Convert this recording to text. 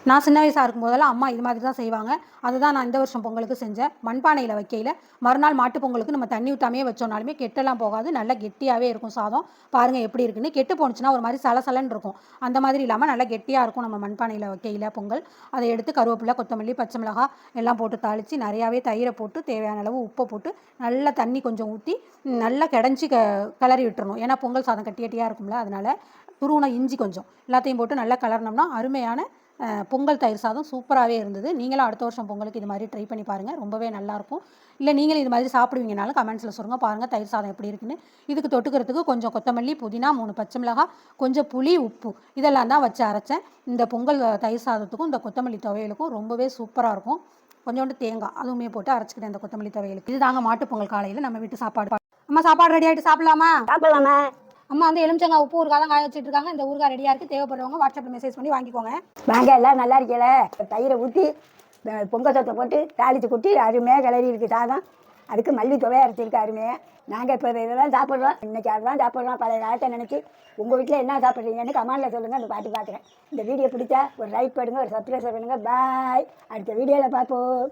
நான் சின்ன வயசாக இருக்கும்போதெல்லாம் அம்மா இது மாதிரி தான் செய்வாங்க. அதுதான் நான் இந்த வருஷம் பொங்கலுக்கு செஞ்சேன். மண்பானையில வைக்கையில, மறுநாள் மாட்டுப் பொங்கலுக்கு நம்ம தண்ணி ஊத்தாமயே வச்சோம்னாலுமே கெட்டெல்லாம் போகாது. நல்லா கெட்டியாவே இருக்கும் சாதம். பாருங்க எப்படி இருக்குன்னு. கெட்டு போணுச்சுன்னா ஒரு மாரி சலசலன்னு இருக்கும். அந்த மாதிரி இல்லாம நல்லா கெட்டியா இருக்கும் நம்ம மண்பானையில வைக்கையில பொங்கல். அதை எடுத்து கருவேப்பிலை, கொத்தமல்லி, பச்சை மிளகாய் எல்லாம் போட்டு தாளிச்சு, நெறையாவே தயிர போட்டு, தேவையான அளவு உப்ப போட்டு, நல்லா தண்ணி கொஞ்சம் ஊத்தி, நல்லா கெடஞ்சு கிளறி விட்டுறணும். ஏன்னா பொங்கல் சாதம் கட்டி கட்டியா இருக்கும்ல, அதனால. துருவுன இஞ்சி கொஞ்சம் எல்லாத்தையும் போட்டு நல்லா கிளறுனோம்னா அருமையான பொங்கல் தயிர் சாதம் சூப்பராகவே இருந்தது. நீங்களும் அடுத்த வருஷம் பொங்கலுக்கு இது மாதிரி ட்ரை பண்ணி பாருங்கள். ரொம்பவே நல்லாயிருக்கும். இல்லை நீங்களும் இது மாதிரி சாப்பிடுவீங்கனாலும் கமெண்ட்ஸில் சொல்லுங்கள். பாருங்கள் தயிர் சாதம் எப்படி இருக்குன்னு. இதுக்கு தொட்டுக்கிறதுக்கு கொஞ்சம் கொத்தமல்லி, புதினா, 3 பச்சை மிளகாய், கொஞ்சம் புளி, உப்பு இதெல்லாம் தான் வச்சு அரைச்சேன். இந்த பொங்கல் தயிர் சாதத்துக்கும் இந்த கொத்தமல்லி துவையலுக்கும் ரொம்பவே சூப்பராக இருக்கும். கொஞ்சோண்டு தேங்காய் அதுவுமே போட்டு அரைச்சிக்கிட்டேன் இந்த கொத்தமல்லி துவையலுக்கு. இது தாங்க மாட்டுப் பொங்கல் காலையில் நம்ம வீட்டு சாப்பாடு. அம்மா சாப்பாடு ரெடி ஆகிட்டு சாப்பிடலாமா? சாப்பிடலாமா? அம்மா வந்து எலுமிச்சங்காய் உப்பு ஊறுகாய் தான் காய வச்சுட்டு இருக்காங்க. இந்த ஊறுகாய் ரெடியாக இருக்குது. தேவைப்படுறவங்க வாட்ஸ்அப்பில் மெசேஜ் பண்ணி வாங்கிக்கோங்க. வாங்க, எல்லாம் நல்லா இருக்கல. தயிரை ஊற்றி பொங்கல் சத்தை போட்டு தாளித்து கொட்டி அருமையாக கிளறி இருக்குது சாதம். அதுக்கு மல்லி துவையை அரைச்சிருக்கு அருமையாக. நாங்கள் இப்போ இதெல்லாம் சாப்பிட்றோம். இன்றைக்கி அதுதான் சாப்பிட்றோம். பழைய காலத்தை நினச்சி உங்கள் வீட்டில் என்ன சாப்பிட்றீங்கன்னு கமெண்டில் சொல்லுங்கள். அந்த பாட்டு பார்க்குறேன். இந்த வீடியோ பிடிச்சா ஒரு லைக் பண்ணுங்கள், ஒரு சப்ஸ்கிரைப் பண்ணுங்கள். பாய். அடுத்த வீடியோவில் பார்ப்போம்.